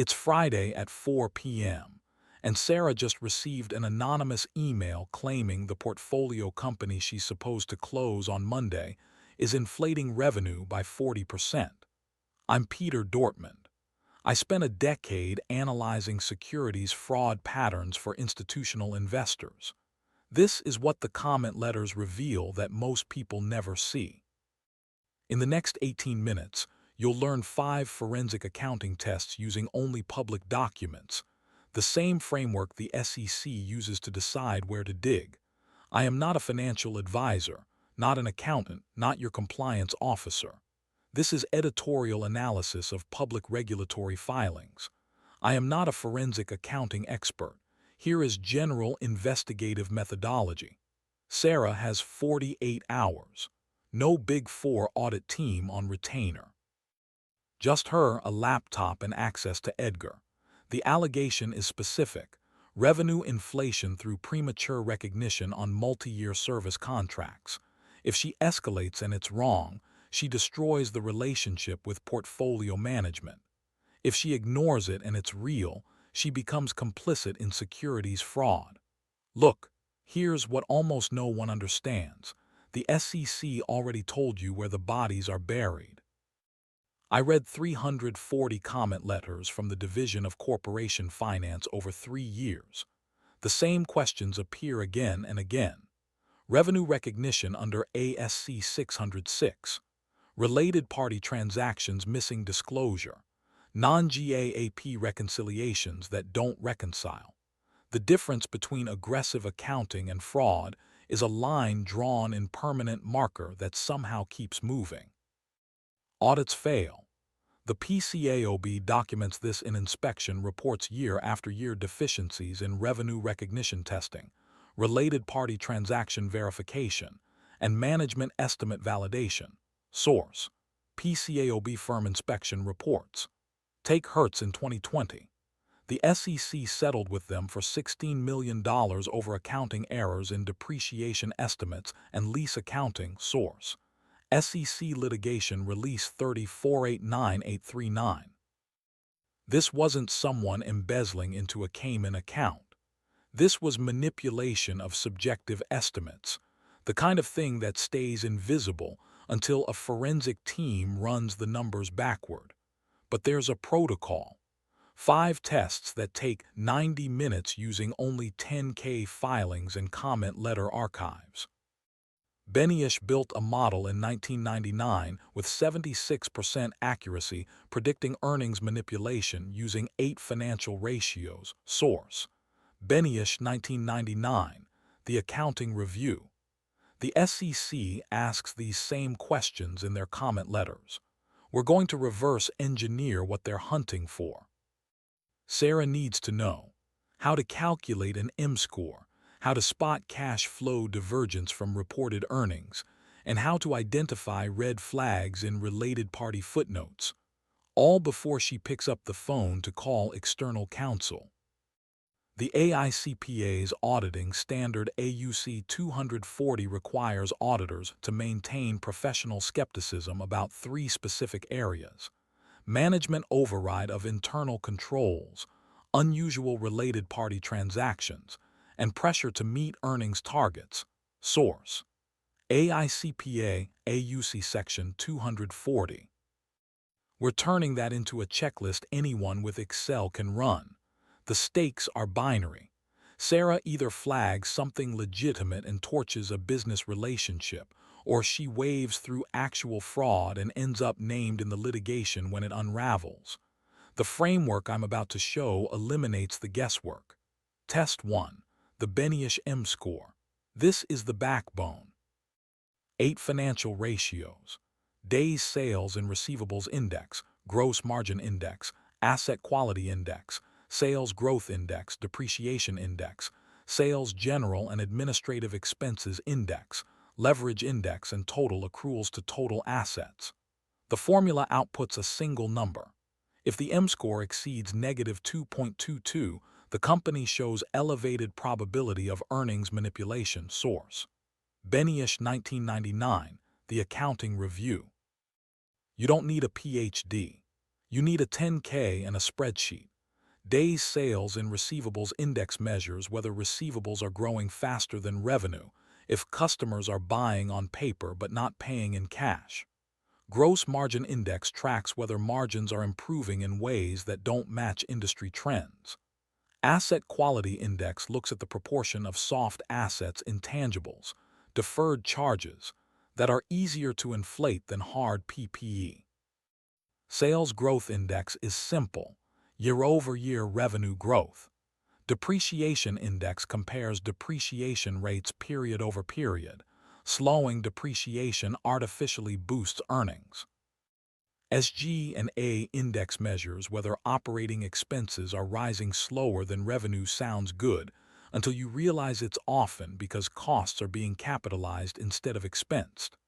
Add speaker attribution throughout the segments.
Speaker 1: It's Friday at 4 p.m., and Sarah just received an anonymous email claiming the portfolio company she's supposed to close on Monday is inflating revenue by 40%. I'm Peter Dortmund. I spent a decade analyzing securities fraud patterns for institutional investors. This is what the comment letters reveal that most people never see. In the next 18 minutes, you'll learn 5 forensic accounting tests using only public documents, the same framework the SEC uses to decide where to dig. I am not a financial advisor, not an accountant, not your compliance officer. This is editorial analysis of public regulatory filings. I am not a forensic accounting expert. Here is general investigative methodology. Sarah has 48 hours. No Big Four audit team on retainer. Just her, a laptop, and access to EDGAR. The allegation is specific: revenue inflation through premature recognition on multi-year service contracts. If she escalates and it's wrong, she destroys the relationship with portfolio management. If she ignores it and it's real, she becomes complicit in securities fraud. Look, here's what almost no one understands. The SEC already told you where the bodies are buried. I read 340 comment letters from the Division of Corporation Finance over 3 years. The same questions appear again and again. Revenue recognition under ASC 606. Related party transactions missing disclosure. Non-GAAP reconciliations that don't reconcile. The difference between aggressive accounting and fraud is a line drawn in permanent marker that somehow keeps moving. Audits fail. The PCAOB documents this in inspection reports year after year: deficiencies in revenue recognition testing, related party transaction verification, and management estimate validation. Source: PCAOB firm inspection reports. Take Hertz in 2020. The SEC settled with them for $16 million over accounting errors in depreciation estimates and lease accounting. Source: SEC litigation release 3489839. This wasn't someone embezzling into a Cayman account. This was manipulation of subjective estimates, the kind of thing that stays invisible until a forensic team runs the numbers backward. But there's a protocol. 5 tests that take 90 minutes using only 10K filings and comment letter archives. Beneish built a model in 1999 with 76% accuracy predicting earnings manipulation using 8 financial ratios. Source: Beneish 1999, The Accounting Review. The SEC asks these same questions in their comment letters. We're going to reverse engineer what they're hunting for. Sarah needs to know how to calculate an M-Score, how to spot cash flow divergence from reported earnings, and how to identify red flags in related party footnotes, all before she picks up the phone to call external counsel. The AICPA's auditing standard AUC 240 requires auditors to maintain professional skepticism about 3 specific areas: management override of internal controls, unusual related party transactions, and pressure to meet earnings targets. Source: AICPA AUC Section 240. We're turning that into a checklist anyone with Excel can run. The stakes are binary. Sarah either flags something legitimate and torches a business relationship, or she waves through actual fraud and ends up named in the litigation when it unravels. The framework I'm about to show eliminates the guesswork. Test 1. The Beneish M-Score. This is the backbone. 8 financial ratios: Days Sales and Receivables Index, Gross Margin Index, Asset Quality Index, Sales Growth Index, Depreciation Index, Sales General and Administrative Expenses Index, Leverage Index, and Total Accruals to Total Assets. The formula outputs a single number. If the M-Score exceeds -2.22, the company shows elevated probability of earnings manipulation. Source: Beneish 1999, The Accounting Review. You don't need a PhD. You need a 10K and a spreadsheet. Days sales in receivables index measures whether receivables are growing faster than revenue if customers are buying on paper but not paying in cash. Gross margin index tracks whether margins are improving in ways that don't match industry trends. Asset quality index looks at the proportion of soft assets, intangibles, deferred charges, that are easier to inflate than hard PPE. Sales growth index is simple, year-over-year revenue growth. Depreciation index compares depreciation rates period over period. Slowing depreciation artificially boosts earnings. SG&A index measures whether operating expenses are rising slower than revenue. Sounds good until you realize it's often because costs are being capitalized instead of expensed.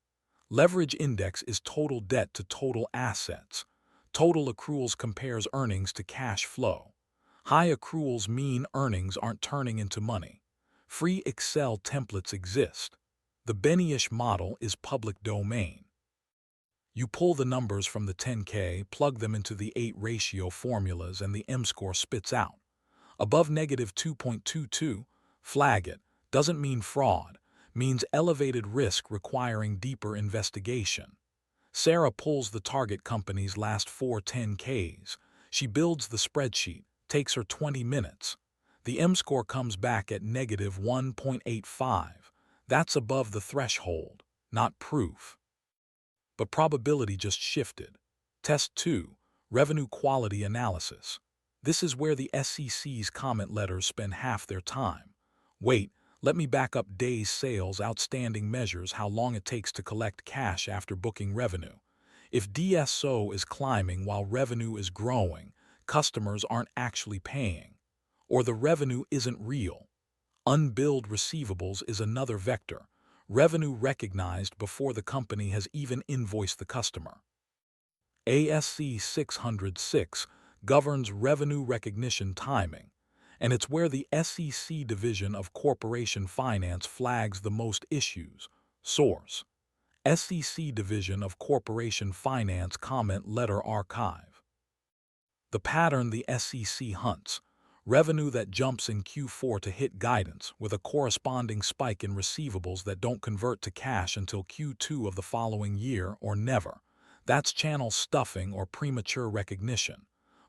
Speaker 1: Leverage index is total debt to total assets. Total accruals compares earnings to cash flow. High accruals mean earnings aren't turning into money. Free Excel templates exist. The Beneish model is public domain. You pull the numbers from the 10K, plug them into the 8 ratio formulas, and the M-score spits out. Above -2.22, flag it. Doesn't mean fraud. Means elevated risk requiring deeper investigation. Sarah pulls the target company's last 4 10Ks. She builds the spreadsheet. Takes her 20 minutes. The M-score comes back at -1.85. That's above the threshold, not proof. But probability just shifted. Test 2, Revenue Quality Analysis. This is where the SEC's comment letters spend half their time. Wait, let me back up. Days sales outstanding measures how long it takes to collect cash after booking revenue. If DSO is climbing while revenue is growing, customers aren't actually paying. Or the revenue isn't real. Unbilled receivables is another vector. Revenue recognized before the company has even invoiced the customer. ASC 606 governs revenue recognition timing, and it's where the SEC Division of Corporation Finance flags the most issues. Source: SEC Division of Corporation Finance Comment Letter Archive. The pattern the SEC hunts: revenue that jumps in Q4 to hit guidance, with a corresponding spike in receivables that don't convert to cash until Q2 of the following year or never. That's channel stuffing or premature recognition.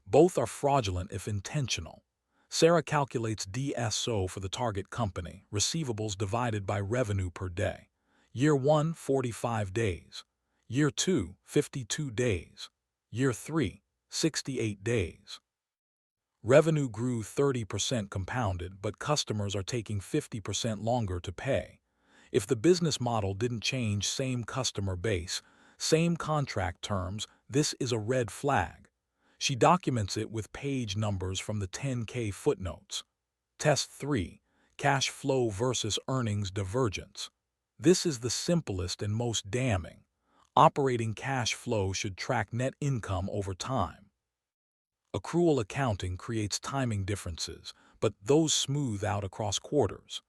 Speaker 1: Both are fraudulent if intentional. Sarah calculates DSO for the target company, receivables divided by revenue per day. Year 1, 45 days. Year 2, 52 days. Year 3, 68 days. Revenue grew 30% compounded, but customers are taking 50% longer to pay. If the business model didn't change, same customer base, same contract terms, this is a red flag. She documents it with page numbers from the 10K footnotes. Test 3, Cash Flow versus Earnings Divergence. This is the simplest and most damning. Operating cash flow should track net income over time. Accrual accounting creates timing differences, but those smooth out across quarters.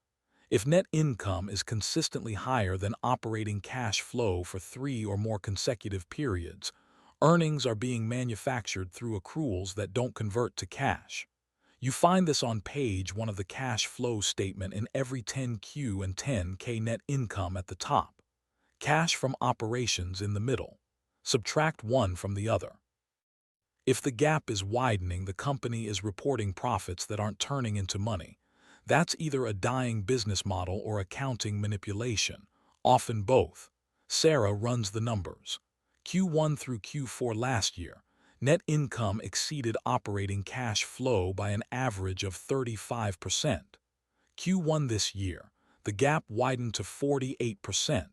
Speaker 1: If net income is consistently higher than operating cash flow for 3 or more consecutive periods, earnings are being manufactured through accruals that don't convert to cash. You find this on page 1 of the cash flow statement in every 10Q and 10K. Net income at the top. Cash from operations in the middle. Subtract one from the other. If the gap is widening, the company is reporting profits that aren't turning into money. That's either a dying business model or accounting manipulation, often both. Sarah runs the numbers. Q1 through Q4 last year, net income exceeded operating cash flow by an average of 35%. Q1 this year, the gap widened to 48%.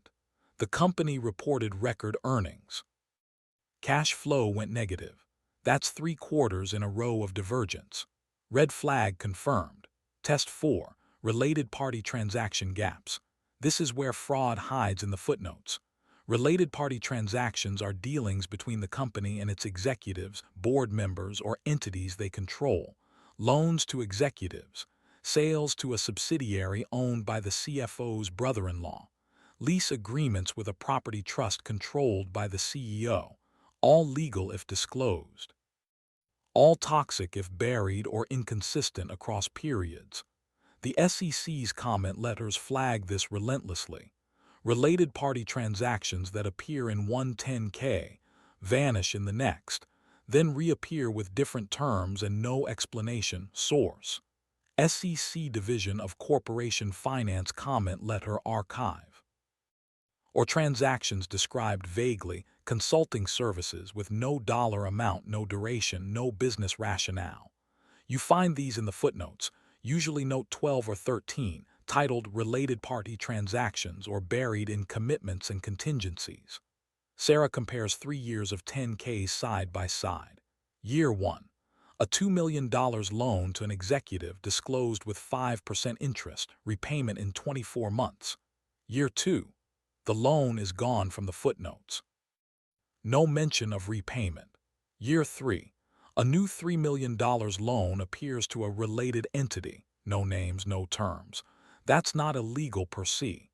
Speaker 1: The company reported record earnings. Cash flow went negative. That's 3 quarters in a row of divergence. Red flag confirmed. Test 4, Related Party Transaction Gaps. This is where fraud hides in the footnotes. Related party transactions are dealings between the company and its executives, board members, or entities they control. Loans to executives. Sales to a subsidiary owned by the CFO's brother-in-law. Lease agreements with a property trust controlled by the CEO. All legal if disclosed. all toxic if buried or inconsistent across periods. The SEC's comment letters flag this relentlessly. Related party transactions that appear in one 10K vanish in the next, then reappear with different terms and no explanation. Source: SEC Division of Corporation Finance Comment Letter Archive. Or transactions described vaguely, consulting services with no dollar amount, no duration, no business rationale. You find these in the footnotes, usually note 12 or 13, titled Related Party Transactions or buried in Commitments and Contingencies. Sarah compares 3 years of 10Ks side by side. Year 1. A $2 million loan to an executive disclosed with 5% interest, repayment in 24 months. Year 2. The loan is gone from the footnotes. No mention of repayment. Year 3. A new $3 million loan appears to a related entity. No names, no terms. That's not illegal per se,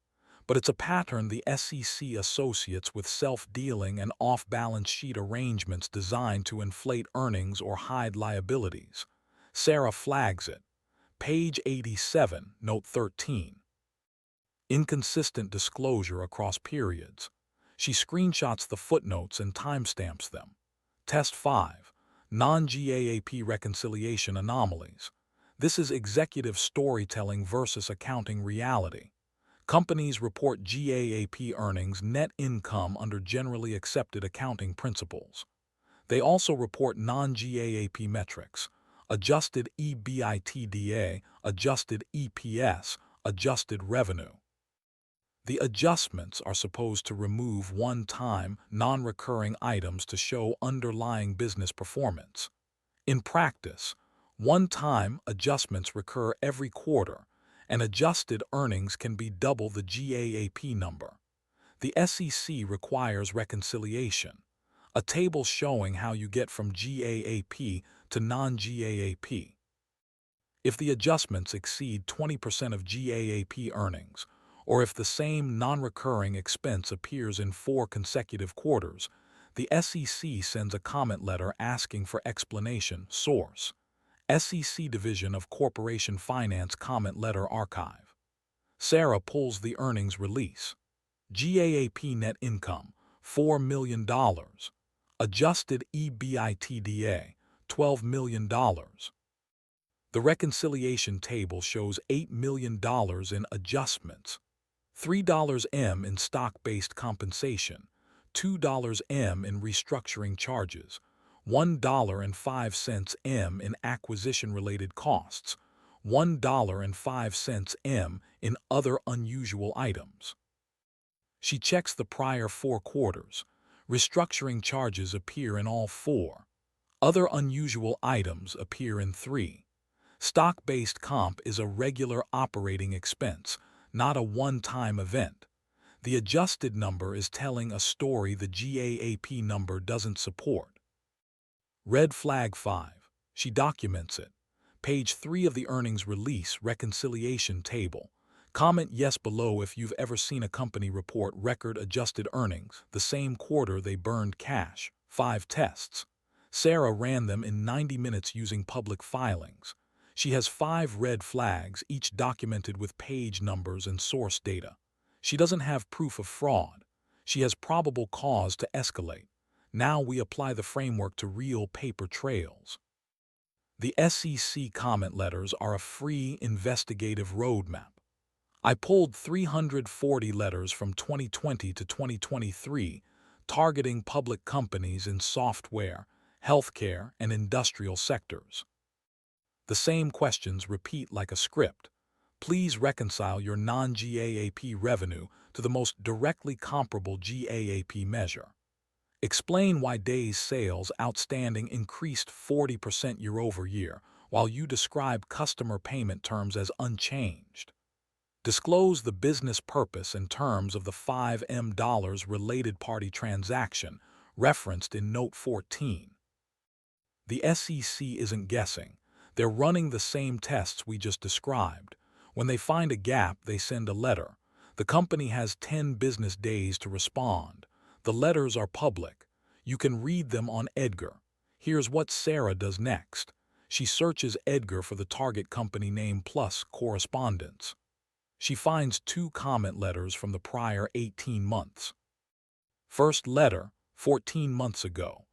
Speaker 1: but it's a pattern the SEC associates with self-dealing and off-balance sheet arrangements designed to inflate earnings or hide liabilities. Sarah flags it. Page 87, note 13. Inconsistent disclosure across periods. She screenshots the footnotes and timestamps them. Test 5. Non-GAAP reconciliation anomalies. This is executive storytelling versus accounting reality. Companies report GAAP earnings net income under generally accepted accounting principles. They also report non-GAAP metrics: adjusted EBITDA, adjusted EPS, adjusted revenue. The adjustments are supposed to remove one-time, non-recurring items to show underlying business performance. In practice, one-time adjustments recur every quarter, and adjusted earnings can be double the GAAP number. The SEC requires reconciliation, a table showing how you get from GAAP to non-GAAP. If the adjustments exceed 20% of GAAP earnings, or if the same non-recurring expense appears in 4 consecutive quarters, the SEC sends a comment letter asking for explanation. Source: SEC Division of Corporation Finance Comment Letter Archive. Sarah pulls the earnings release. GAAP net income, $4 million. Adjusted EBITDA, $12 million. The reconciliation table shows $8 million in adjustments. $3 M in stock-based compensation, $2 M in restructuring charges, $1.05 M in acquisition-related costs, $1.05 M in other unusual items. She checks the prior 4 quarters. Restructuring charges appear in all 4. Other unusual items appear in 3. Stock-based comp is a regular operating expense, not a one-time event. The adjusted number is telling a story the GAAP number doesn't support. Red flag 5. She documents it. Page 3 of the earnings release reconciliation table. Comment yes below if you've ever seen a company report record adjusted earnings the same quarter they burned cash. 5 tests. Sarah ran them in 90 minutes using public filings. She has 5 red flags, each documented with page numbers and source data. She doesn't have proof of fraud. She has probable cause to escalate. Now we apply the framework to real paper trails. The SEC comment letters are a free investigative roadmap. I pulled 340 letters from 2020 to 2023, targeting public companies in software, healthcare, and industrial sectors. The same questions repeat like a script. Please reconcile your non-GAAP revenue to the most directly comparable GAAP measure. Explain why days sales outstanding increased 40% year-over-year, while you describe customer payment terms as unchanged. Disclose the business purpose and terms of the $5 million related party transaction referenced in Note 14. The SEC isn't guessing. They're running the same tests we just described. When they find a gap, they send a letter. The company has 10 business days to respond. The letters are public. You can read them on EDGAR. Here's what Sarah does next. She searches EDGAR for the target company name plus correspondence. She finds 2 comment letters from the prior 18 months. First letter, 14 months ago.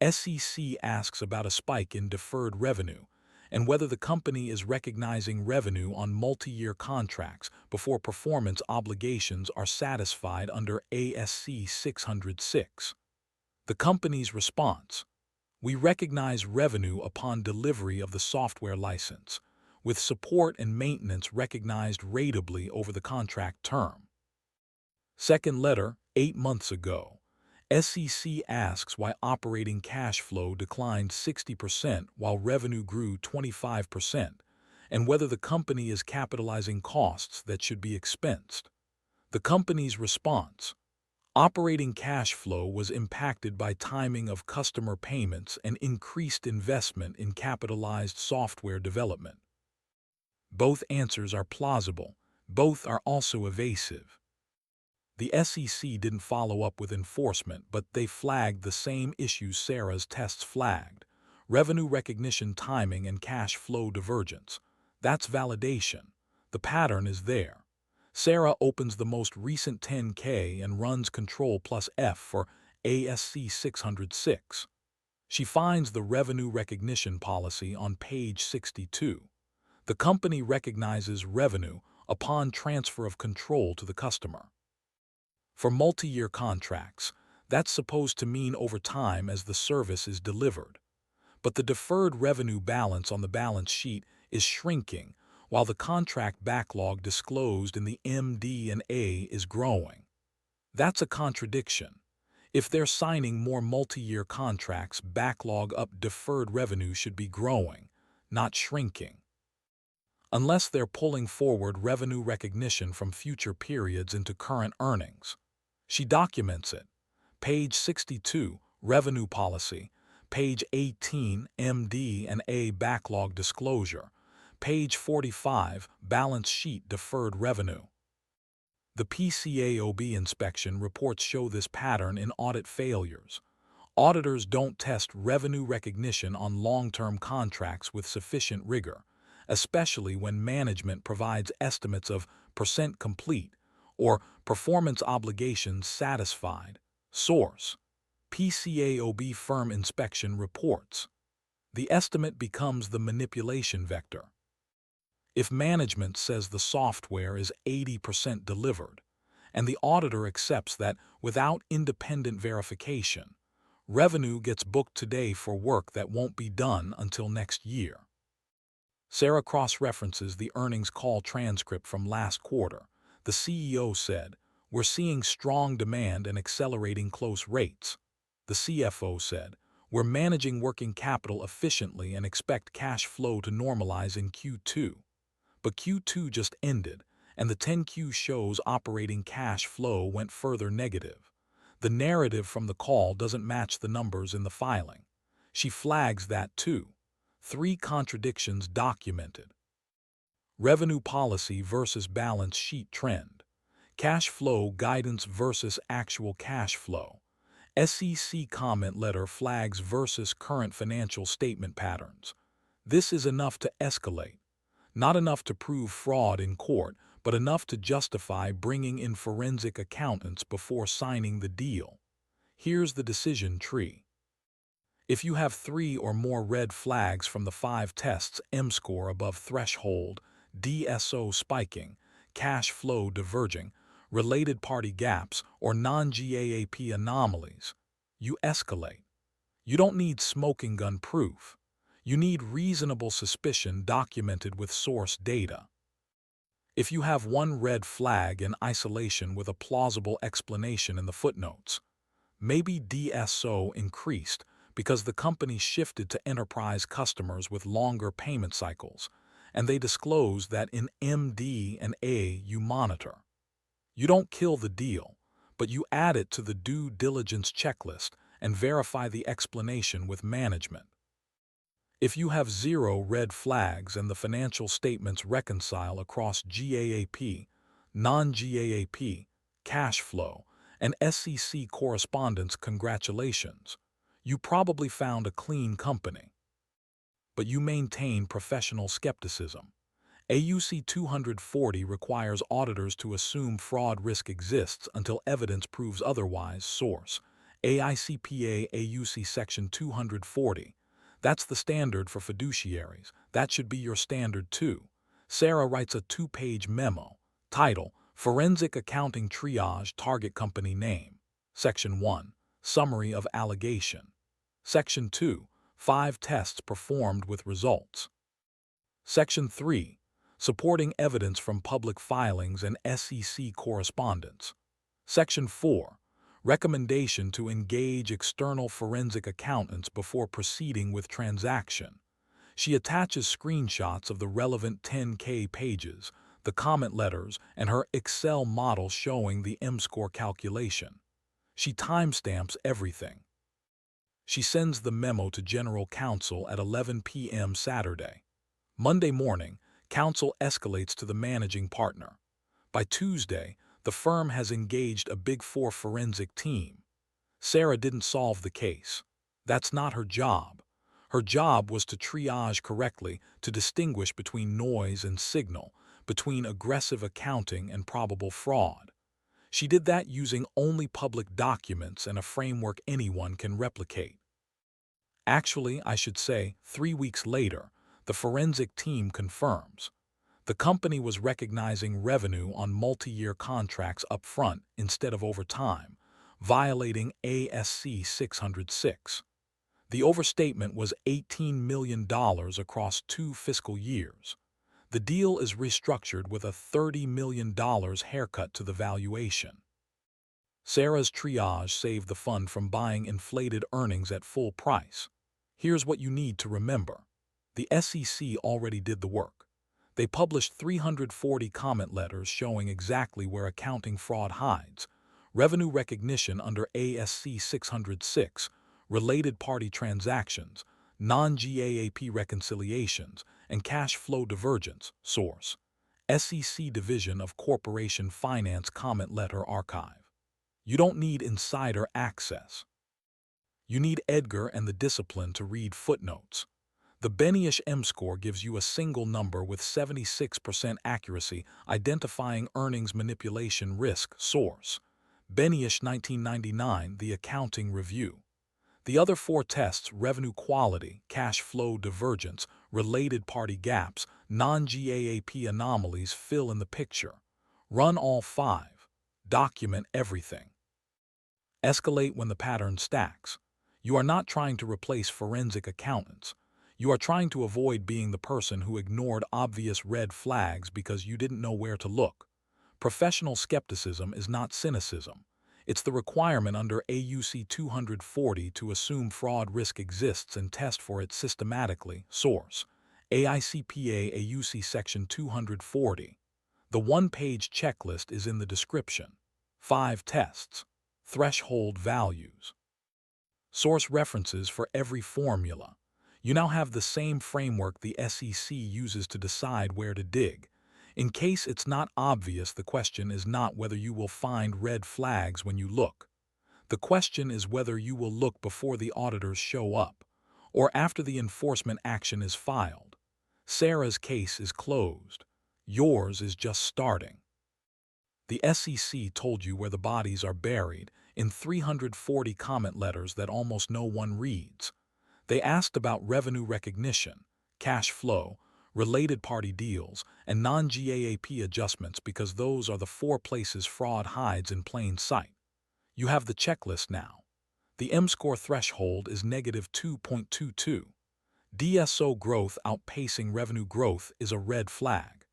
Speaker 1: SEC asks about a spike in deferred revenue and whether the company is recognizing revenue on multi-year contracts before performance obligations are satisfied under ASC 606. The company's response: we recognize revenue upon delivery of the software license, with support and maintenance recognized ratably over the contract term. Second letter, 8 months ago. SEC asks why operating cash flow declined 60% while revenue grew 25%, and whether the company is capitalizing costs that should be expensed. The company's response: operating cash flow was impacted by timing of customer payments and increased investment in capitalized software development. Both answers are plausible. Both are also evasive. The SEC didn't follow up with enforcement, but they flagged the same issues Sarah's tests flagged: revenue recognition timing and cash flow divergence. That's validation. The pattern is there. Sarah opens the most recent 10K and runs Ctrl+F for ASC 606. She finds the revenue recognition policy on page 62. The company recognizes revenue upon transfer of control to the customer. For multi-year contracts, that's supposed to mean over time as the service is delivered. But the deferred revenue balance on the balance sheet is shrinking, while the contract backlog disclosed in the MD&A is growing. That's a contradiction. If they're signing more multi-year contracts, backlog up, deferred revenue should be growing, not shrinking. Unless they're pulling forward revenue recognition from future periods into current earnings. She documents it. Page 62, Revenue Policy. Page 18, MD&A Backlog Disclosure. Page 45, Balance Sheet Deferred Revenue. The PCAOB inspection reports show this pattern in audit failures. Auditors don't test revenue recognition on long-term contracts with sufficient rigor, especially when management provides estimates of % complete or performance obligations satisfied. Source: PCAOB Firm Inspection Reports. The estimate becomes the manipulation vector. If management says the software is 80% delivered, and the auditor accepts that without independent verification, revenue gets booked today for work that won't be done until next year. Sarah cross-references the earnings call transcript from last quarter. The CEO said, "We're seeing strong demand and accelerating close rates." The CFO said, "We're managing working capital efficiently and expect cash flow to normalize in Q2. But Q2 just ended, and the 10Q shows operating cash flow went further negative. The narrative from the call doesn't match the numbers in the filing." She flags that too. 3 contradictions documented. Revenue policy versus balance sheet trend. Cash flow guidance versus actual cash flow. SEC comment letter flags versus current financial statement patterns. This is enough to escalate. Not enough to prove fraud in court, but enough to justify bringing in forensic accountants before signing the deal. Here's the decision tree. If you have 3 or more red flags from the 5 tests: M-Score above threshold, DSO spiking, cash flow diverging, related party gaps, or non-GAAP anomalies, you escalate. You don't need smoking gun proof. You need reasonable suspicion documented with source data. If you have 1 red flag in isolation with a plausible explanation in the footnotes, maybe DSO increased because the company shifted to enterprise customers with longer payment cycles, and they disclose that in MD&A you monitor. You don't kill the deal, but you add it to the due diligence checklist and verify the explanation with management. If you have 0 red flags and the financial statements reconcile across GAAP, non-GAAP, cash flow, and SEC correspondence, congratulations. You probably found a clean company, but you maintain professional skepticism. AUC 240 requires auditors to assume fraud risk exists until evidence proves otherwise. Source: AICPA AUC Section 240. That's the standard for fiduciaries. That should be your standard too. Sarah writes a 2-page memo. Title: Forensic Accounting Triage Target Company Name. Section 1. Summary of Allegation. Section 2. 5 tests performed with results. Section 3. Supporting evidence from public filings and SEC correspondence. Section 4. Recommendation to engage external forensic accountants before proceeding with transaction. She attaches screenshots of the relevant 10K pages, the comment letters, and her Excel model showing the M-Score calculation. She timestamps everything. She sends the memo to General Counsel at 11 p.m. Saturday. Monday morning, counsel escalates to the managing partner. By Tuesday, the firm has engaged a Big Four forensic team. Sarah didn't solve the case. That's not her job. Her job was to triage correctly, to distinguish between noise and signal, between aggressive accounting and probable fraud. She did that using only public documents and a framework anyone can replicate. Actually, I should say, 3 weeks later, the forensic team confirms. The company was recognizing revenue on multi-year contracts up front instead of over time, violating ASC 606. The overstatement was $18 million across 2 fiscal years. The deal is restructured with a $30 million haircut to the valuation. Sarah's triage saved the fund from buying inflated earnings at full price. Here's what you need to remember. The SEC already did the work. They published 340 comment letters showing exactly where accounting fraud hides: revenue recognition under ASC 606, related party transactions, non-GAAP reconciliations, and cash flow divergence. Source: SEC Division of Corporation Finance Comment Letter Archive. You don't need insider access. You need EDGAR and the discipline to read footnotes. The Beneish M-Score gives you a single number with 76% accuracy identifying earnings manipulation risk. Source: Beneish 1999, The Accounting Review. The other 4 tests, revenue quality, cash flow divergence, related party gaps, non-GAAP anomalies, fill in the picture. Run all 5. Document everything. Escalate when the pattern stacks. You are not trying to replace forensic accountants. You are trying to avoid being the person who ignored obvious red flags because you didn't know where to look. Professional skepticism is not cynicism. It's the requirement under AUC 240 to assume fraud risk exists and test for it systematically. Source: AICPA AUC Section 240. The 1-page checklist is in the description. 5 tests. Threshold values. Source references for every formula. You now have the same framework the SEC uses to decide where to dig. In case it's not obvious, the question is not whether you will find red flags when you look. The question is whether you will look before the auditors show up, or after the enforcement action is filed. Sarah's case is closed. Yours is just starting. The SEC told you where the bodies are buried in 340 comment letters that almost no one reads. They asked about revenue recognition, cash flow, related party deals, and non-GAAP adjustments because those are the 4 places fraud hides in plain sight. You have the checklist now. The M-Score threshold is -2.22. DSO growth outpacing revenue growth is a red flag.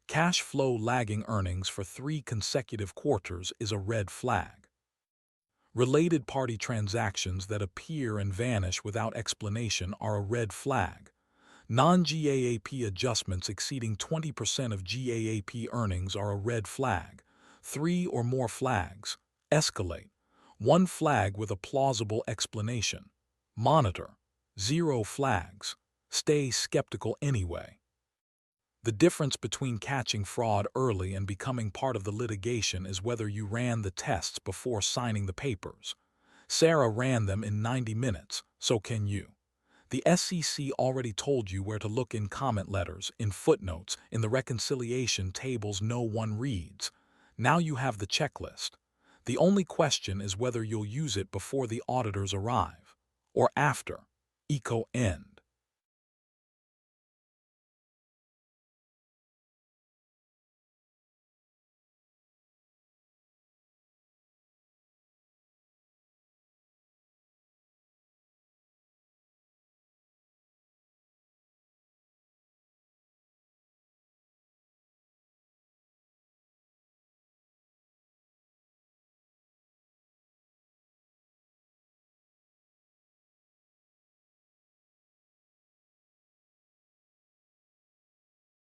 Speaker 1: Cash flow lagging earnings for 3 consecutive quarters is a red flag. Related party transactions that appear and vanish without explanation are a red flag. Non-GAAP adjustments exceeding 20% of GAAP earnings are a red flag. 3 or more flags. Escalate. 1 flag with a plausible explanation. Monitor. 0 flags. Stay skeptical anyway. The difference between catching fraud early and becoming part of the litigation is whether you ran the tests before signing the papers. Sarah ran them in 90 minutes, so can you. The SEC already told you where to look in comment letters, in footnotes, in the reconciliation tables no one reads. Now you have the checklist. The only question is whether you'll use it before the auditors arrive. Or after. Eco end.